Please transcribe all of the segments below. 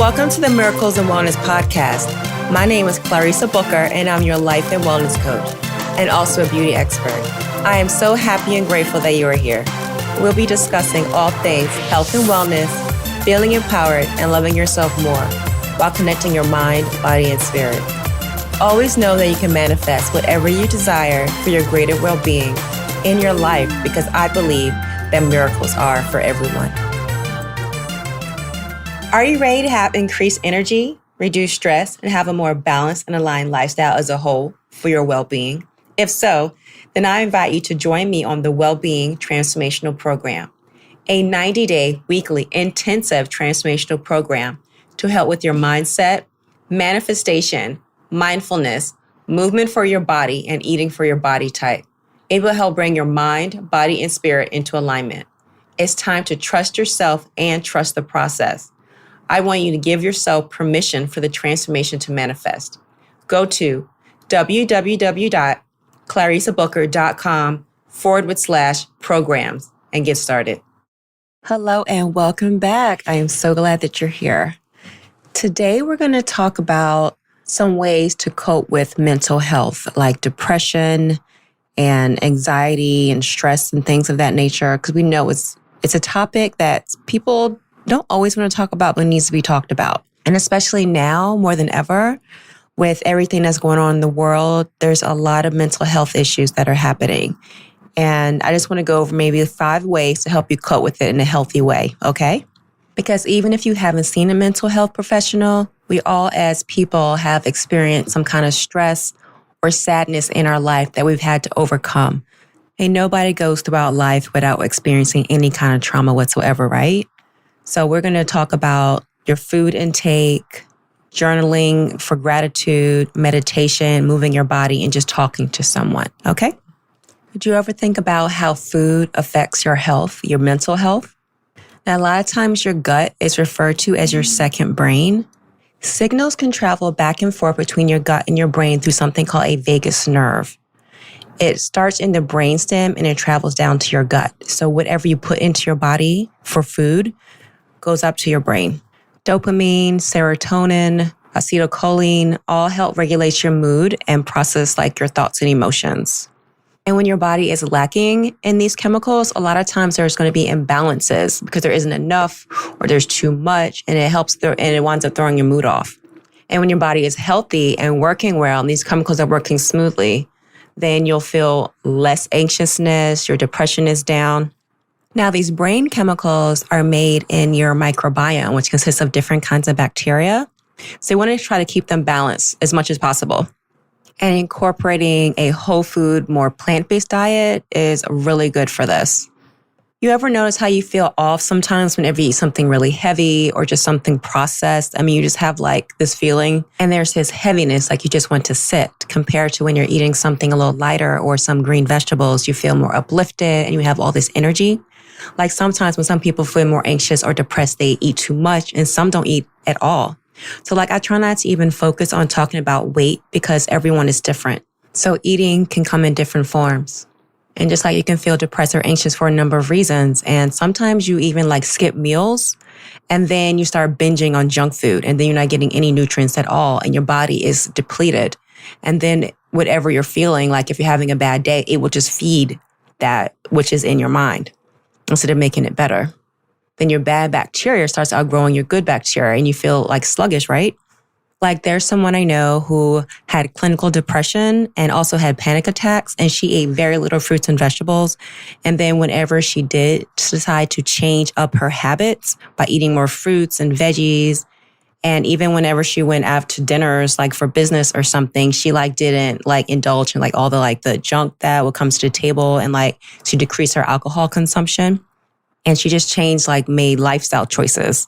Welcome to the Miracles and Wellness Podcast. My name is Clarissa Booker, and I'm your life and wellness coach, and also a beauty expert. I am so happy and grateful that you are here. We'll be discussing all things health and wellness, feeling empowered, and loving yourself more while connecting your mind, body, and spirit. Always know that you can manifest whatever you desire for your greater well-being in your life, because I believe that miracles are for everyone. Are you ready to have increased energy, reduce stress, and have a more balanced and aligned lifestyle as a whole for your well-being? If so, then I invite you to join me on the Wellbeing Transformational Program, a 90-day weekly intensive transformational program to help with your mindset, manifestation, mindfulness, movement for your body, and eating for your body type. It will help bring your mind, body, and spirit into alignment. It's time to trust yourself and trust the process. I want you to give yourself permission for the transformation to manifest. Go to www.clarissabooker.com/programs and get started. Hello and welcome back. I am so glad that you're here. Today, we're going to talk about some ways to cope with mental health, like depression and anxiety and stress and things of that nature, because we know it's a topic that people don't always want to talk about, but needs to be talked about. And especially now, more than ever, with everything that's going on in the world, there's a lot of mental health issues that are happening. And I just want to go over maybe 5 ways to help you cope with it in a healthy way, okay? Because even if you haven't seen a mental health professional, we all as people have experienced some kind of stress or sadness in our life that we've had to overcome. And nobody goes throughout life without experiencing any kind of trauma whatsoever, right? So we're going to talk about your food intake, journaling for gratitude, meditation, moving your body, and just talking to someone, okay? Did you ever think about how food affects your health, your mental health? Now, a lot of times your gut is referred to as your second brain. Signals can travel back and forth between your gut and your brain through something called a vagus nerve. It starts in the brainstem and it travels down to your gut. So whatever you put into your body for food goes up to your brain. Dopamine, serotonin, acetylcholine all help regulate your mood and process like your thoughts and emotions. And when your body is lacking in these chemicals, a lot of times there's going to be imbalances because there isn't enough or there's too much, and it winds up throwing your mood off. And when your body is healthy and working well and these chemicals are working smoothly, then you'll feel less anxiousness, your depression is down. Now, these brain chemicals are made in your microbiome, which consists of different kinds of bacteria. So you want to try to keep them balanced as much as possible. And incorporating a whole food, more plant-based diet is really good for this. You ever notice how you feel off sometimes whenever you eat something really heavy or just something processed? I mean, you just have like this feeling and there's this heaviness, like you just want to sit, compared to when you're eating something a little lighter or some green vegetables, you feel more uplifted and you have all this energy. Like sometimes when some people feel more anxious or depressed, they eat too much and some don't eat at all. So like I try not to even focus on talking about weight because everyone is different. So eating can come in different forms. And just like you can feel depressed or anxious for a number of reasons. And sometimes you even like skip meals and then you start binging on junk food and then you're not getting any nutrients at all and your body is depleted. And then whatever you're feeling, like if you're having a bad day, it will just feed that which is in your mind instead of making it better. Then your bad bacteria starts outgrowing your good bacteria and you feel like sluggish, right? Like there's someone I know who had clinical depression and also had panic attacks, and she ate very little fruits and vegetables. And then whenever she did decide to change up her habits by eating more fruits and veggies, and even whenever she went out to dinners, like for business or something, she like didn't like indulge in like all the like the junk that would come to the table, and like she decreased her alcohol consumption. And she just changed, like made lifestyle choices.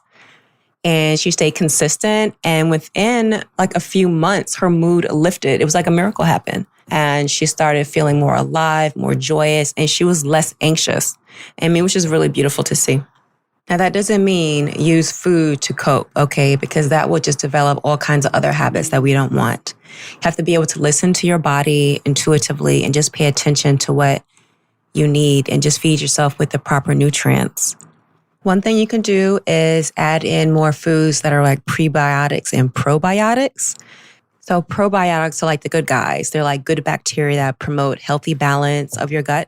And she stayed consistent. And within like a few months, her mood lifted. It was like a miracle happened. And she started feeling more alive, more joyous, and she was less anxious. I mean, which is really beautiful to see. Now, that doesn't mean use food to cope, okay? Because that will just develop all kinds of other habits that we don't want. You have to be able to listen to your body intuitively and just pay attention to what you need and just feed yourself with the proper nutrients. One thing you can do is add in more foods that are like prebiotics and probiotics. So probiotics are like the good guys. They're like good bacteria that promote healthy balance of your gut.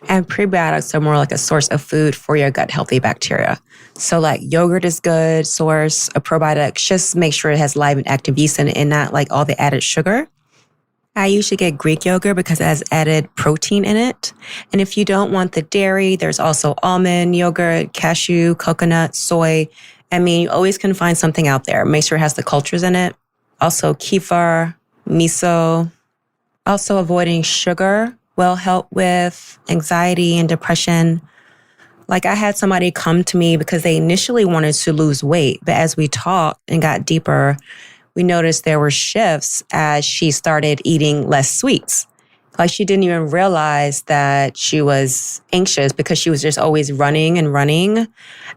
And prebiotics are more like a source of food for your gut healthy bacteria. So like yogurt is good source of probiotics. Just make sure it has live and active yeast in it and not like all the added sugar. I usually get Greek yogurt because it has added protein in it. And if you don't want the dairy, there's also almond yogurt, cashew, coconut, soy. I mean, you always can find something out there. Make sure it has the cultures in it. Also kefir, miso. Also avoiding sugar will help with anxiety and depression. Like I had somebody come to me because they initially wanted to lose weight, but as we talked and got deeper, we noticed there were shifts as she started eating less sweets. Like she didn't even realize that she was anxious because she was just always running and running.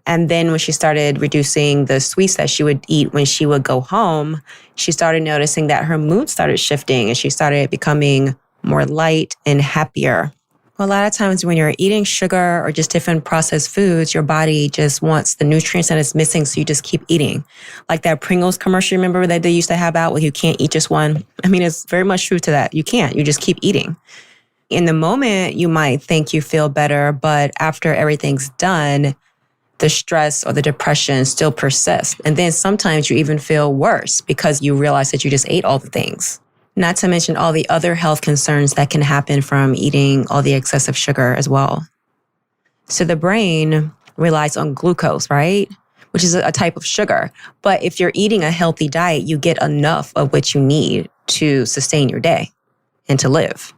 And then when she started reducing the sweets that she would eat when she would go home, she started noticing that her mood started shifting and she started becoming more light and happier. Well, a lot of times when you're eating sugar or just different processed foods, your body just wants the nutrients that it's missing, so you just keep eating. Like that Pringles commercial, remember that they used to have out where you can't eat just one? I mean, it's very much true to that. You can't. You just keep eating. In the moment, you might think you feel better, but after everything's done, the stress or the depression still persists. And then sometimes you even feel worse because you realize that you just ate all the things. Not to mention all the other health concerns that can happen from eating all the excessive sugar as well. So the brain relies on glucose, right? Which is a type of sugar. But if you're eating a healthy diet, you get enough of what you need to sustain your day and to live.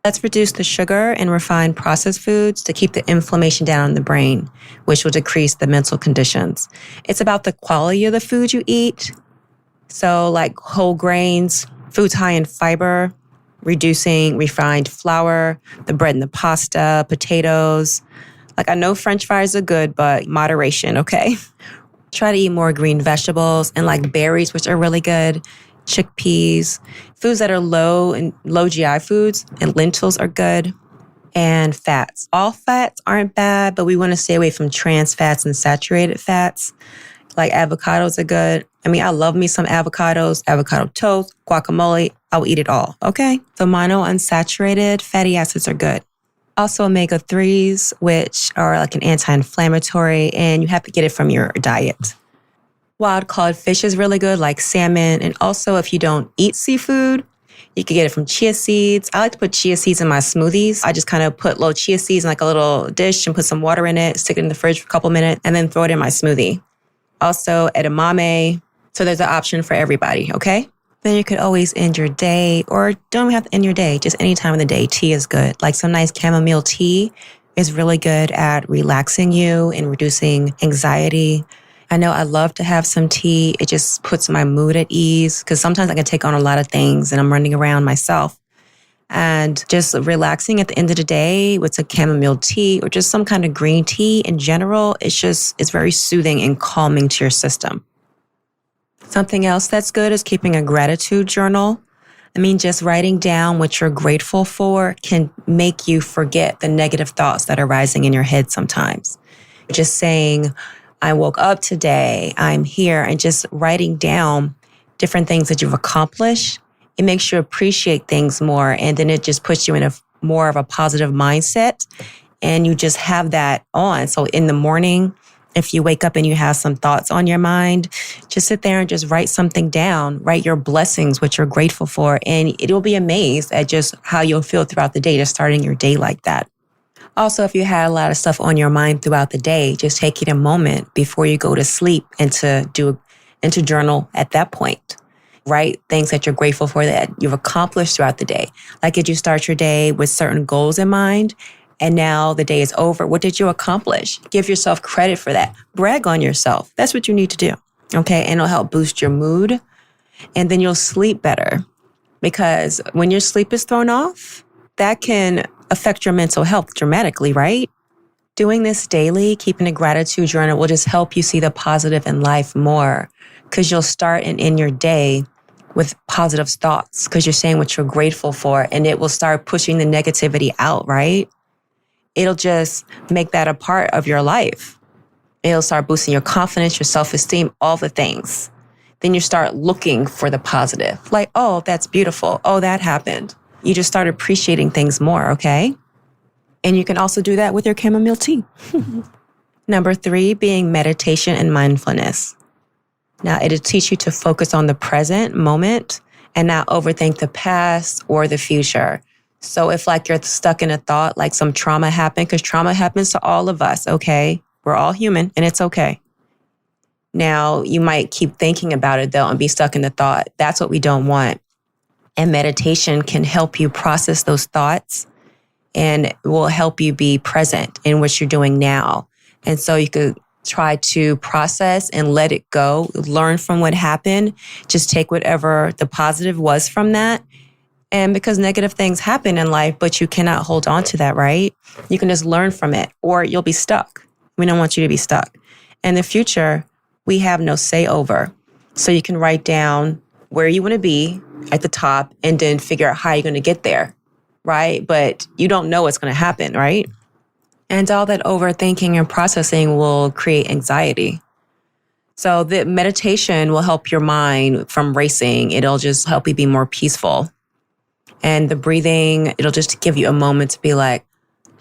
Let's reduce the sugar and refined processed foods to keep the inflammation down in the brain, which will decrease the mental conditions. It's about the quality of the food you eat. So like whole grains, foods high in fiber, reducing refined flour, the bread and the pasta, potatoes. Like I know French fries are good, but moderation, okay? Try to eat more green vegetables and like berries, which are really good, chickpeas, foods that are low GI foods, and lentils are good, and fats. All fats aren't bad, but we want to stay away from trans fats and saturated fats. Like avocados are good. I mean, I love me some avocados, avocado toast, guacamole. I'll eat it all, okay? So monounsaturated fatty acids are good. Also omega-3s, which are like an anti-inflammatory, and you have to get it from your diet. Wild caught fish is really good, like salmon. And also if you don't eat seafood, you can get it from chia seeds. I like to put chia seeds in my smoothies. I just kind of put little chia seeds in like a little dish and put some water in it, stick it in the fridge for a couple minutes, and then throw it in my smoothie. Also edamame. So there's an option for everybody, okay? Then you could always end your day, or don't have to end your day, just any time of the day. Tea is good. Like some nice chamomile tea is really good at relaxing you and reducing anxiety. I know I love to have some tea. It just puts my mood at ease because sometimes I can take on a lot of things and I'm running around myself. And just relaxing at the end of the day with a chamomile tea or just some kind of green tea in general, it's very soothing and calming to your system. Something else that's good is keeping a gratitude journal. I mean, just writing down what you're grateful for can make you forget the negative thoughts that are rising in your head sometimes. Just saying, I woke up today, I'm here, and just writing down different things that you've accomplished. It makes you appreciate things more, and then it just puts you in a more of a positive mindset, and you just have that on. So in the morning, if you wake up and you have some thoughts on your mind, just sit there and just write something down, write your blessings, what you're grateful for, and you'll be amazed at just how you'll feel throughout the day, just starting your day like that. Also, if you had a lot of stuff on your mind throughout the day, just taking a moment before you go to sleep and to journal at that point. Write things that you're grateful for that you've accomplished throughout the day. Like if you start your day with certain goals in mind, and now the day is over, what did you accomplish? Give yourself credit for that. Brag on yourself. That's what you need to do. Okay. And it'll help boost your mood. And then you'll sleep better. Because when your sleep is thrown off, that can affect your mental health dramatically, right? Doing this daily, keeping a gratitude journal will just help you see the positive in life more. Because you'll start and end your day with positive thoughts. Because you're saying what you're grateful for. And it will start pushing the negativity out, right? It'll just make that a part of your life. It'll start boosting your confidence, your self-esteem, all the things. Then you start looking for the positive. Like, oh, that's beautiful. Oh, that happened. You just start appreciating things more, okay? And you can also do that with your chamomile tea. Number 3, being meditation and mindfulness. Now, it'll teach you to focus on the present moment and not overthink the past or the future. So if like you're stuck in a thought, like some trauma happened, because trauma happens to all of us, okay? We're all human and it's okay. Now, you might keep thinking about it though and be stuck in the thought. That's what we don't want. And meditation can help you process those thoughts and will help you be present in what you're doing now. And so you could try to process and let it go, learn from what happened, just take whatever the positive was from that. And because negative things happen in life, but you cannot hold on to that, right? You can just learn from it or you'll be stuck. We don't want you to be stuck. In the future, we have no say over. So you can write down where you want to be at the top and then figure out how you're going to get there, right? But you don't know what's going to happen, right? And all that overthinking and processing will create anxiety. So the meditation will help your mind from racing. It'll just help you be more peaceful. And the breathing, it'll just give you a moment to be like,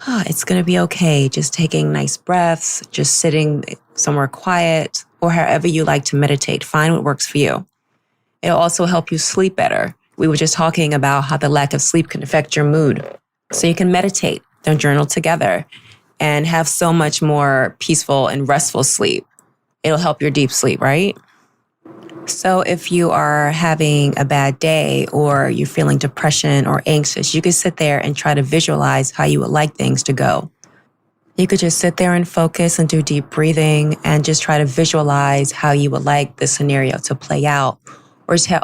oh, it's going to be okay. Just taking nice breaths, just sitting somewhere quiet, or however you like to meditate. Find what works for you. It'll also help you sleep better. We were just talking about how the lack of sleep can affect your mood. So you can meditate, then journal together, and have so much more peaceful and restful sleep. It'll help your deep sleep, right? So if you are having a bad day or you're feeling depression or anxious, you could sit there and try to visualize how you would like things to go. You could just sit there and focus and do deep breathing and just try to visualize how you would like the scenario to play out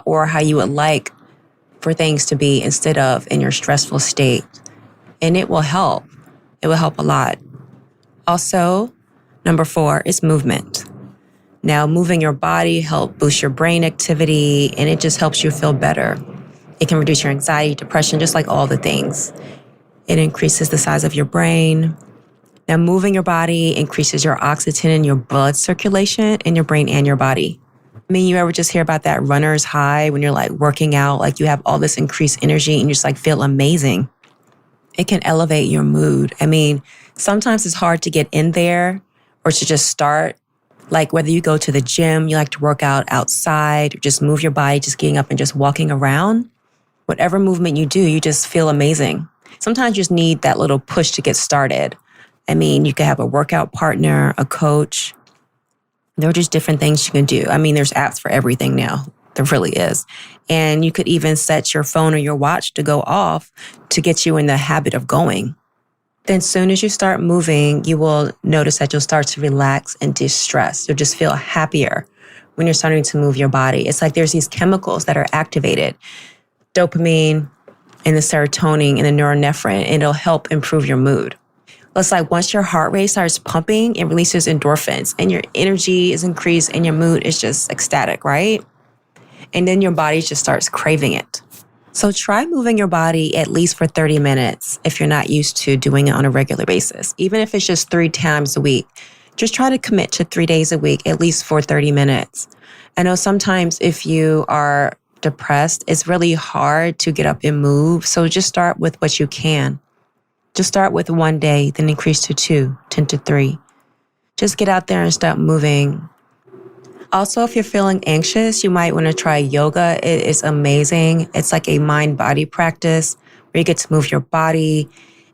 or how you would like for things to be instead of in your stressful state. And it will help. It will help a lot. Also, number 4 is movement. Now, moving your body helps boost your brain activity, and it just helps you feel better. It can reduce your anxiety, depression, just like all the things. It increases the size of your brain. Now, moving your body increases your oxygen in your blood circulation in your brain and your body. I mean, you ever just hear about that runner's high when you're like working out, like you have all this increased energy and you just like feel amazing. It can elevate your mood. I mean, sometimes it's hard to get in there or to just start. Like whether you go to the gym, you like to work out outside, or just move your body, just getting up and just walking around. Whatever movement you do, you just feel amazing. Sometimes you just need that little push to get started. I mean, you could have a workout partner, a coach. There are just different things you can do. I mean, there's apps for everything now. There really is. And you could even set your phone or your watch to go off to get you in the habit of going. Then as soon as you start moving, you will notice that you'll start to relax and de-stress. You'll just feel happier when you're starting to move your body. It's like there's these chemicals that are activated, dopamine and the serotonin and the norepinephrine, and it'll help improve your mood. It's like once your heart rate starts pumping, it releases endorphins and your energy is increased and your mood is just ecstatic, right? And then your body just starts craving it. So try moving your body at least for 30 minutes if you're not used to doing it on a regular basis. Even if it's just 3 times a week, just try to commit to 3 days a week, at least for 30 minutes. I know sometimes if you are depressed, it's really hard to get up and move. So just start with what you can. Just start with 1 day, then increase to 2, 10 to 3. Just get out there and start moving. Also, if you're feeling anxious, you might want to try yoga. It is amazing. It's like a mind-body practice where you get to move your body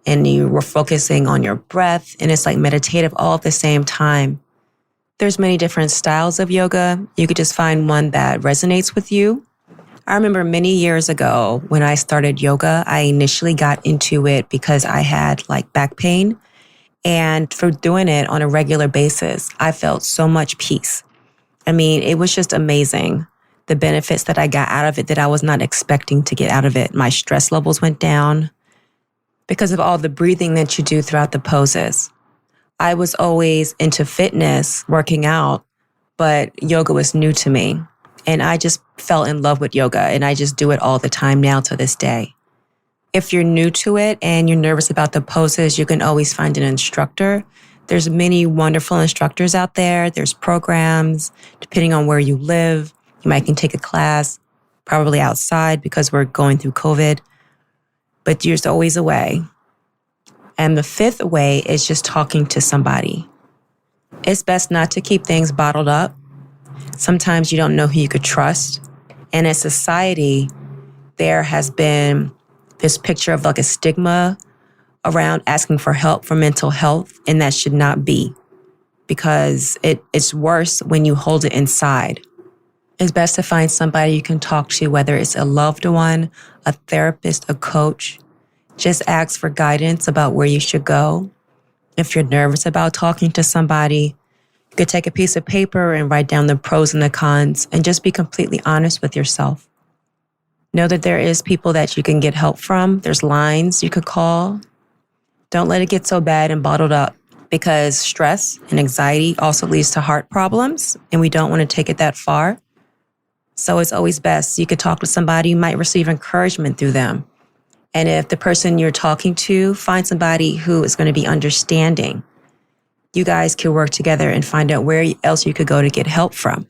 and you were focusing on your breath, and it's like meditative all at the same time. There's many different styles of yoga. You could just find one that resonates with you. I remember many years ago when I started yoga, I initially got into it because I had like back pain. And for doing it on a regular basis, I felt so much peace. I mean, it was just amazing. The benefits that I got out of it that I was not expecting to get out of it. My stress levels went down because of all the breathing that you do throughout the poses. I was always into fitness, working out, but yoga was new to me. And I just fell in love with yoga and I just do it all the time now to this day. If you're new to it and you're nervous about the poses, you can always find an instructor There's many wonderful instructors out there. There's programs, depending on where you live. You might can take a class, probably outside because we're going through COVID. But there's always a way. And the fifth way is just talking to somebody. It's best not to keep things bottled up. Sometimes you don't know who you could trust. And in society, there has been this picture of like a stigma around asking for help for mental health, and that should not be, because it's worse when you hold it inside. It's best to find somebody you can talk to, whether it's a loved one, a therapist, a coach. Just ask for guidance about where you should go. If you're nervous about talking to somebody, you could take a piece of paper and write down the pros and the cons and just be completely honest with yourself. Know that there is people that you can get help from. There's lines you could call. Don't let it get so bad and bottled up, because stress and anxiety also leads to heart problems, and we don't want to take it that far. So it's always best you could talk to somebody. You might receive encouragement through them. And if the person you're talking to, find somebody who is going to be understanding. You guys can work together and find out where else you could go to get help from.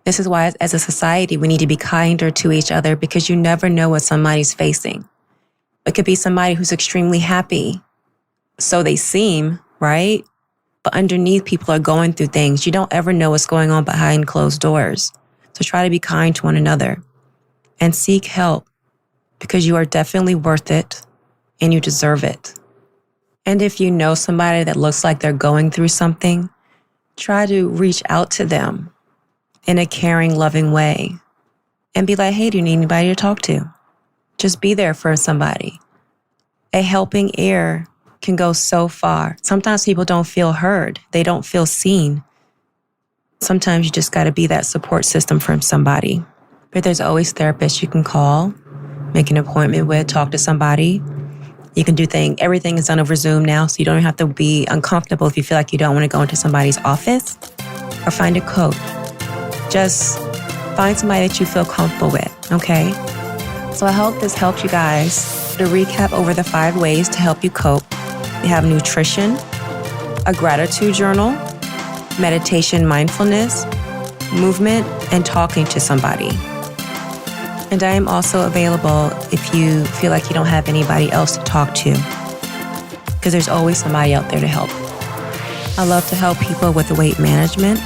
This is why, as a society, we need to be kinder to each other, because you never know what somebody's facing. It could be somebody who's extremely happy. So they seem, right? But underneath, people are going through things. You don't ever know what's going on behind closed doors. So try to be kind to one another and seek help, because you are definitely worth it and you deserve it. And if you know somebody that looks like they're going through something, try to reach out to them in a caring, loving way and be like, hey, do you need anybody to talk to? Just be there for somebody. A helping ear can go so far. Sometimes people don't feel heard. They don't feel seen. Sometimes you just got to be that support system for somebody. But there's always therapists you can call, make an appointment with, talk to somebody. You can do everything is done over Zoom now, so you don't have to be uncomfortable if you feel like you don't want to go into somebody's office, or find a coach. Just find somebody that you feel comfortable with, okay? So I hope this helped you guys. To recap over the 5 ways to help you cope. You have nutrition, a gratitude journal, meditation, mindfulness, movement, and talking to somebody. And I am also available if you feel like you don't have anybody else to talk to, because there's always somebody out there to help. I love to help people with weight management,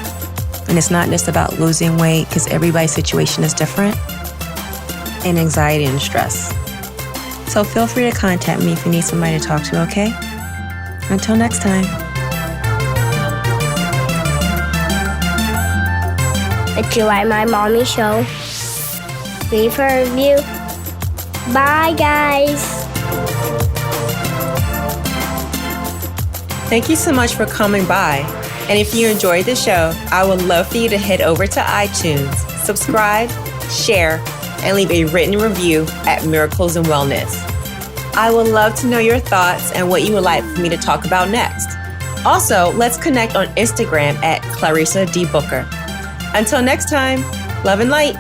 and it's not just about losing weight, because everybody's situation is different, and anxiety and stress. So feel free to contact me if you need somebody to talk to, okay? Until next time. If you like my mommy show, leave her a review. Bye, guys. Thank you so much for coming by. And if you enjoyed the show, I would love for you to head over to iTunes, subscribe, share, and leave a written review at Miracles and Wellness. I would love to know your thoughts and what you would like for me to talk about next. Also, let's connect on Instagram at Clarissa D. Booker. Until next time, love and light.